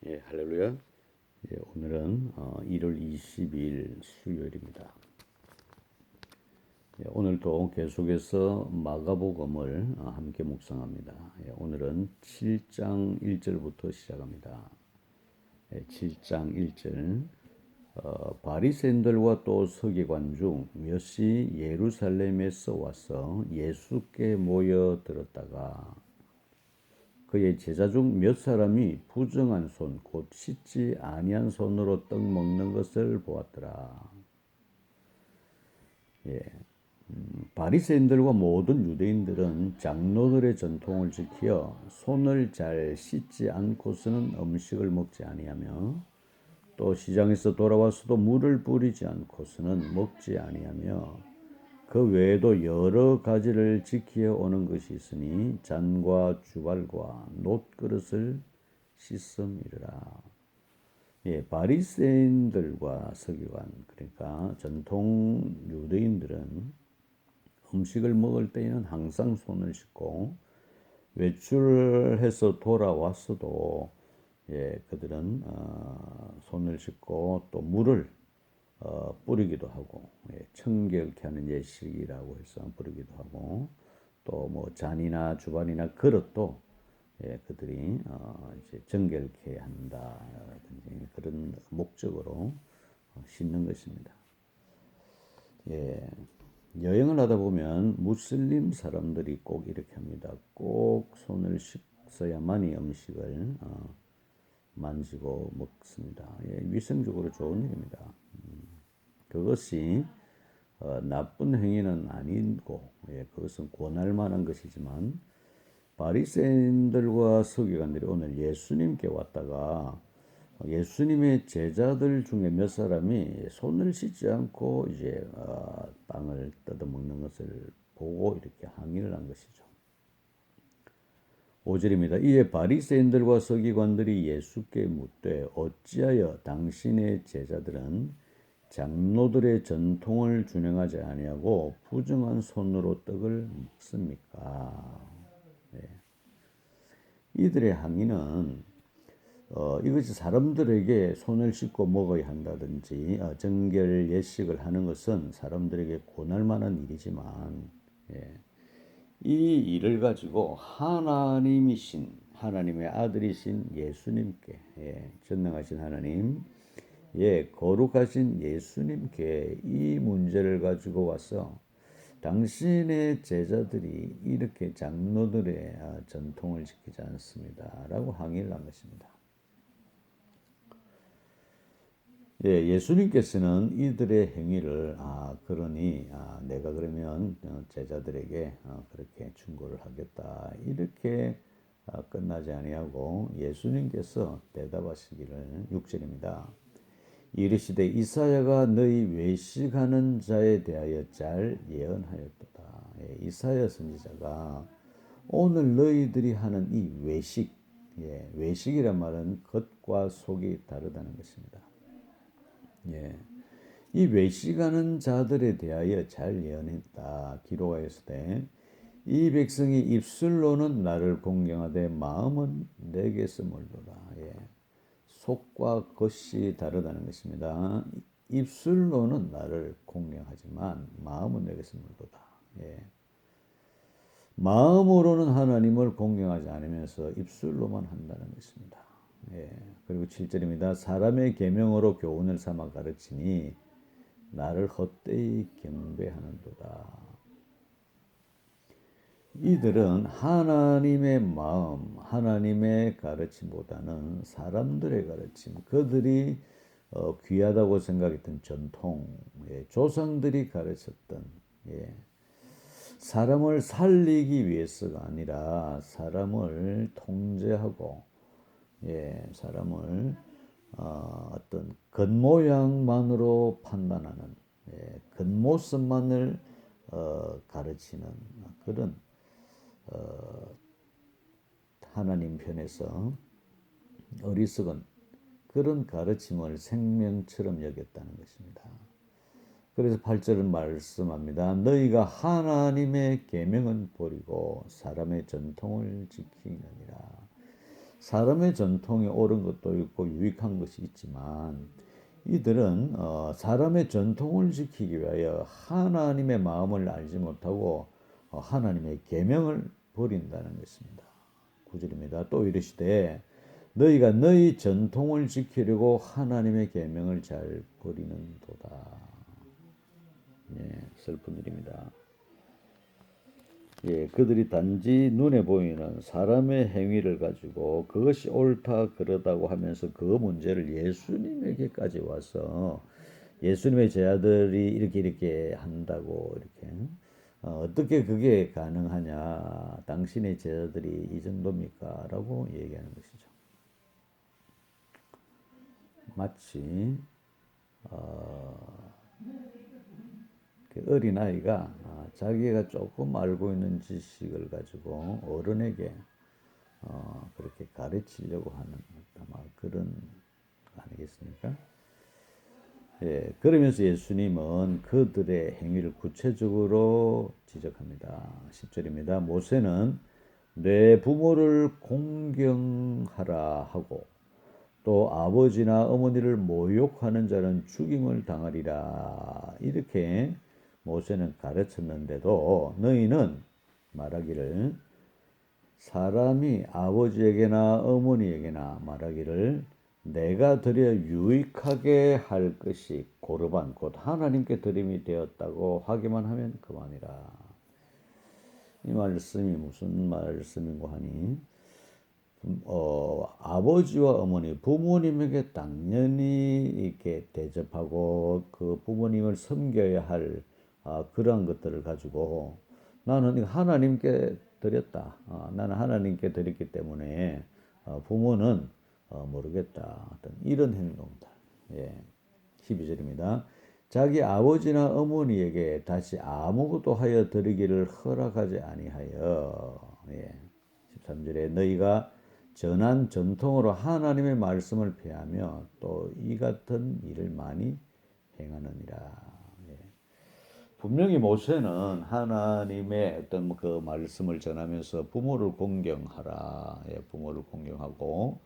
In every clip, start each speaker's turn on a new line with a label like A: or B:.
A: 예, 할렐루야. 예, 오늘은 1월 22일 수요일입니다. 예, 오늘도 계속해서 마가복음을 함께 묵상합니다. 예, 오늘은 7장 1절부터 시작합니다. 예, 7장 1절. 바리새인들과 또 서기관 중 몇이 예루살렘에서 와서 예수께 모여들었다가 그의 제자 중 몇 사람이 부정한 손, 곧 씻지 아니한 손으로 떡 먹는 것을 보았더라. 예, 바리새인들과 모든 유대인들은 장로들의 전통을 지켜 손을 잘 씻지 않고서는 음식을 먹지 아니하며 또 시장에서 돌아와서도 물을 뿌리지 않고서는 먹지 아니하며 그 외에도 여러 가지를 지켜 오는 것이 있으니 잔과 주발과 놋그릇을 씻음이라. 예, 바리새인들과 서기관, 그러니까 전통 유대인들은 음식을 먹을 때에는 항상 손을 씻고 외출해서 돌아왔어도 그들은 손을 씻고 또 물을 뿌리기도 하고, 청결케 하는 예식이라고 해서 뿌리기도 하고, 또 뭐 잔이나 주반이나 그릇도 그들이 이제 정결케 한다든지 그런 목적으로 씻는 것입니다. 예, 여행을 하다 보면 무슬림 사람들이 꼭 이렇게 합니다. 꼭 손을 씻어야만이 음식을 만지고 먹습니다. 예, 위생적으로 좋은 일입니다. 그것이 나쁜 행위는 아니고, 그것은 권할 만한 것이지만 바리새인들과 서기관들이 오늘 예수님께 왔다가 예수님의 제자들 중에 몇 사람이 손을 씻지 않고 이제 빵을 뜯어 먹는 것을 보고 이렇게 항의를 한 것이죠. 5절입니다. 이에 바리새인들과 서기관들이 예수께 묻되 어찌하여 당신의 제자들은 장로들의 전통을 준행하지 아니하고 부정한 손으로 떡을 먹습니까? 네. 이들의 항의는 이것이 사람들에게 손을 씻고 먹어야 한다든지 정결 예식을 하는 것은 사람들에게 권할 만한 일이지만 이 일을 가지고 하나님의 아들이신 예수님께 전능하신 하나님 거룩하신 예수님께 이 문제를 가지고 와서 당신의 제자들이 이렇게 장로들의 전통을 지키지 않습니다 라고 항의를 한 것입니다. 예수님께서는 이들의 행위를 그러니 내가 그러면 제자들에게 그렇게 충고를 하겠다 이렇게 끝나지 아니하고 예수님께서 대답하시기를 6절입니다. 이르시되 이사야가 너희 외식하는 자에 대하여 잘 예언하였도다. 이사야 선지자가 오늘 너희들이 하는 이 외식, 외식이란 말은 겉과 속이 다르다는 것입니다. 이 외식하는 자들에 대하여 잘 예언했다. 기록하였으되 이 백성이 입술로는 나를 공경하되 마음은 내게서 멀도다. 속과 겉이 다르다는 것입니다. 입술로는 나를 공경하지만 마음은 내게서 멀도다. 마음으로는 하나님을 공경하지 않으면서 입술로만 한다는 것입니다. 그리고 7절입니다. 사람의 계명으로 교훈을 삼아 가르치니 나를 헛되이 경배하는도다. 이들은 하나님의 마음, 하나님의 가르침보다는 사람들의 가르침, 그들이 귀하다고 생각했던 전통, 조상들이 가르쳤던 사람을 살리기 위해서가 아니라 사람을 통제하고 사람을 어떤 겉모양만으로 판단하는 겉모습만을 가르치는 그런 하나님 편에서 어리석은 그런 가르침을 생명처럼 여겼다는 것입니다. 그래서 8절은 말씀합니다. 너희가 하나님의 계명은 버리고 사람의 전통을 지키느니라. 사람의 전통이 옳은 것도 있고 유익한 것이 있지만 이들은 사람의 전통을 지키기 위하여 하나님의 마음을 알지 못하고 하나님의 계명을 버린다는 것입니다. 9절입니다. 또 이르시되 너희가 너희 전통을 지키려고 하나님의 계명을 잘 버리는도다. 예, 슬픈 일입니다. 예, 그들이 단지 눈에 보이는 사람의 행위를 가지고 그것이 옳다 그러다고 하면서 그 문제를 예수님에게까지 와서 예수님의 제자들이 이렇게 한다고 이렇게 어떻게 그게 가능하냐? 당신의 제자들이 이 정도입니까? 라고 얘기하는 것이죠. 마치 그 어린아이가 자기가 조금 알고 있는 지식을 가지고 어른에게 그렇게 가르치려고 하는 아마 그런 거 아니겠습니까? 예, 그러면서 예수님은 그들의 행위를 구체적으로 지적합니다. 10절입니다. 모세는 내 부모를 공경하라 하고 또 아버지나 어머니를 모욕하는 자는 죽임을 당하리라. 이렇게 모세는 가르쳤는데도 너희는 말하기를 사람이 아버지에게나 어머니에게나 말하기를 내가 드려 유익하게 할 것이 고르반 곧 하나님께 드림이 되었다고 하기만 하면 그만이라. 이 말씀이 무슨 말씀인고 하니 아버지와 어머니, 부모님에게 당연히 이렇게 대접하고 그 부모님을 섬겨야 할 그러한 것들을 가지고 나는 하나님께 드렸다. 나는 하나님께 드렸기 때문에 부모는 모르겠다. 어떤 이런 행동들. 예. 12절입니다. 자기 아버지나 어머니에게 다시 아무것도 하여 드리기를 허락하지 아니하여. 예. 13절에 너희가 전한 전통으로 하나님의 말씀을 폐하며 또 이 같은 일을 많이 행하느니라. 예. 분명히 모세는 하나님의 어떤 그 말씀을 전하면서 부모를 공경하라. 예, 부모를 공경하고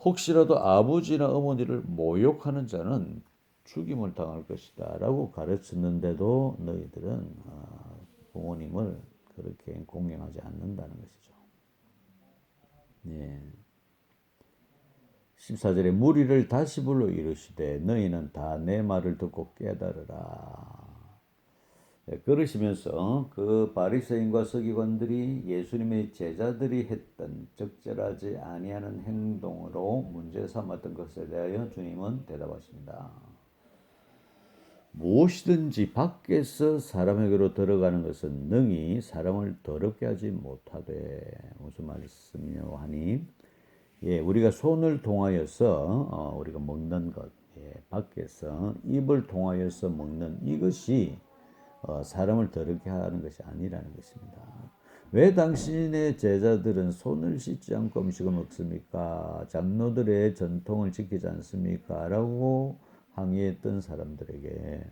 A: 혹시라도 아버지나 어머니를 모욕하는 자는 죽임을 당할 것이다 라고 가르쳤는데도 너희들은 부모님을 그렇게 공경하지 않는다는 것이죠. 예. 14절에 무리를 다시 불러 이르시되 너희는 다 내 말을 듣고 깨달으라. 예, 그러시면서 그 바리새인과 서기관들이 예수님의 제자들이 했던 적절하지 아니하는 행동으로 문제 삼았던 것에 대하여 주님은 대답하십니다. 무엇이든지 밖에서 사람에게로 들어가는 것은 능히 사람을 더럽게 하지 못하되. 무슨 말씀이냐고 하니 예, 우리가 손을 통하여서 우리가 먹는 것, 예, 밖에서 입을 통하여서 먹는 이것이 사람을 더럽게 하는 것이 아니라는 것입니다. 왜 당신의 제자들은 손을 씻지 않고 음식을 먹습니까? 장로들의 전통을 지키지 않습니까? 라고 항의했던 사람들에게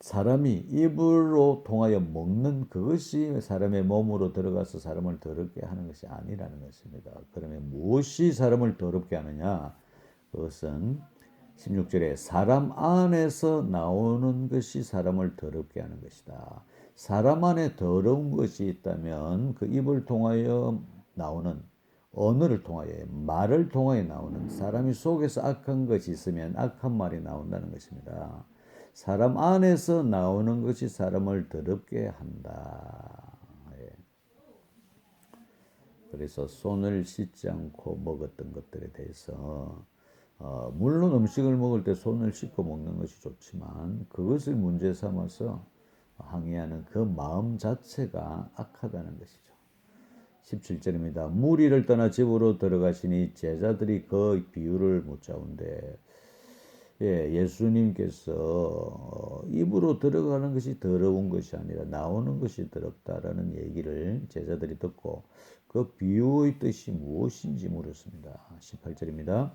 A: 사람이 입으로 통하여 먹는 그것이 사람의 몸으로 들어가서 사람을 더럽게 하는 것이 아니라는 것입니다. 그러면 무엇이 사람을 더럽게 하느냐? 그것은 16절에 사람 안에서 나오는 것이 사람을 더럽게 하는 것이다. 사람 안에 더러운 것이 있다면 그 입을 통하여 나오는 언어를 통하여 말을 통하여 나오는 사람이 속에서 악한 것이 있으면 악한 말이 나온다는 것입니다. 사람 안에서 나오는 것이 사람을 더럽게 한다. 예. 그래서 손을 씻지 않고 먹었던 것들에 대해서 물론 음식을 먹을 때 손을 씻고 먹는 것이 좋지만 그것을 문제 삼아서 항의하는 그 마음 자체가 악하다는 것이죠. 17절입니다. 무리를 떠나 집으로 들어가시니 제자들이 그 비유를 묻자온대. 예, 예수님께서 입으로 들어가는 것이 더러운 것이 아니라 나오는 것이 더럽다라는 얘기를 제자들이 듣고 그 비유의 뜻이 무엇인지 물었습니다. 18절입니다.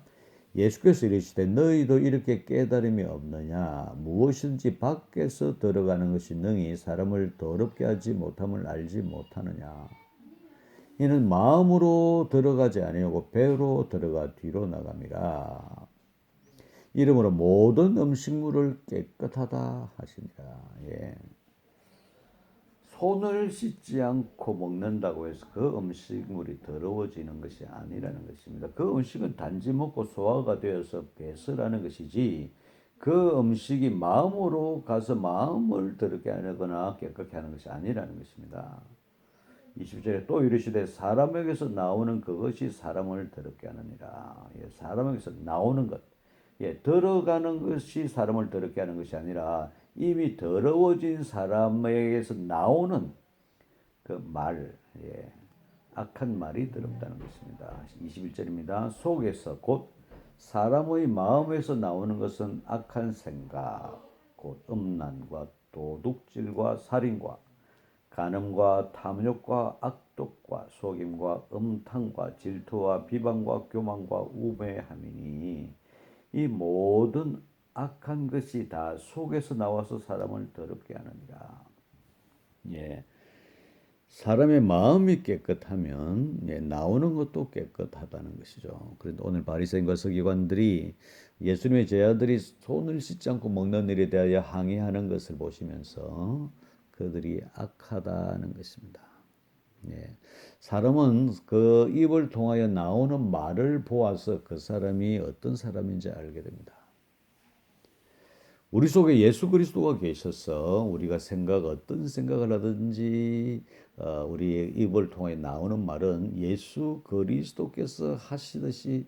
A: 예수께서 이르시되 너희도 이렇게 깨달음이 없느냐? 무엇인지 밖에서 들어가는 것이 능히 사람을 더럽게 하지 못함을 알지 못하느냐? 이는 마음으로 들어가지 아니하고 배로 들어가 뒤로 나감이라. 이러므로 모든 음식물을 깨끗하다 하시니라. 예. 손을 씻지 않고 먹는다고 해서 그 음식물이 더러워지는 것이 아니라는 것입니다. 그 음식은 단지 먹고 소화가 되어서 배설하는 것이지, 그 음식이 마음으로 가서 마음을 더럽게 하거나 깨끗게 하는 것이 아니라는 것입니다. 20절에 또 이르시되 사람에게서 나오는 그것이 사람을 더럽게 하느니라. 예, 사람에게서 나오는 것, 예, 들어가는 것이 사람을 더럽게 하는 것이 아니라 이미 더러워진 사람에게서 나오는 그 말, 예, 악한 말이 더럽다는 것입니다. 21절입니다. 속에서 곧 사람의 마음에서 나오는 것은 악한 생각, 곧 음란과 도둑질과 살인과 간음과 탐욕과 악독과 속임과 음탕과 질투와 비방과 교만과 우매함이니 이 모든 악한 것이 다 속에서 나와서 사람을 더럽게 하느니라. 예. 사람의 마음이 깨끗하면, 예, 나오는 것도 깨끗하다는 것이죠. 그런데 오늘 바리새인과 서기관들이 예수님의 제자들이 손을 씻지 않고 먹는 일에 대하여 항의하는 것을 보시면서 그들이 악하다는 것입니다. 예. 사람은 그 입을 통하여 나오는 말을 보아서 그 사람이 어떤 사람인지 알게 됩니다. 우리 속에 예수 그리스도가 계셔서 우리가 어떤 생각을 하든지 우리의 입을 통해 나오는 말은 예수 그리스도께서 하시듯이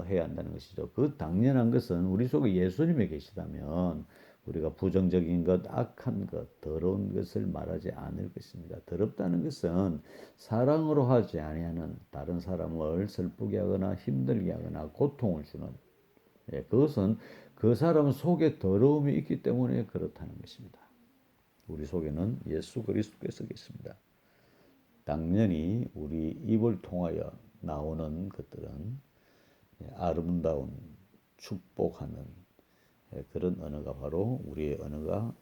A: 해야 한다는 것이죠. 그 당연한 것은 우리 속에 예수님이 계시다면 우리가 부정적인 것, 악한 것, 더러운 것을 말하지 않을 것입니다. 더럽다는 것은 사랑으로 하지 아니하는, 다른 사람을 슬프게 하거나 힘들게 하거나 고통을 주는, 예, 그것은 그 사람 속에 더러움이 있기 때문에 그렇다는 것입니다. 우리 속에는 예수 그리스도께서 계십니다. 당연히 우리 입을 통하여 나오는 것들은 아름다운 축복하는 그런 언어가 바로 우리의 언어가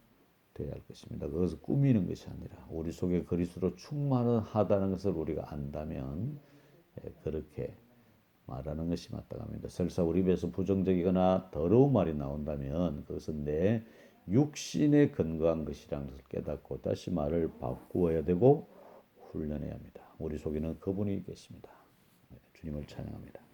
A: 되어야 할 것입니다. 그것을 꾸미는 것이 아니라 우리 속에 그리스도로 충만하다는 것을 우리가 안다면 그렇게 말하는 것이 마땅합니다. 설사 우리 입에서 부정적이거나 더러운 말이 나온다면 그것은 내 육신에 근거한 것이라는 것을 깨닫고 다시 말을 바꾸어야 되고 훈련해야 합니다. 우리 속에는 그분이 계십니다. 주님을 찬양합니다.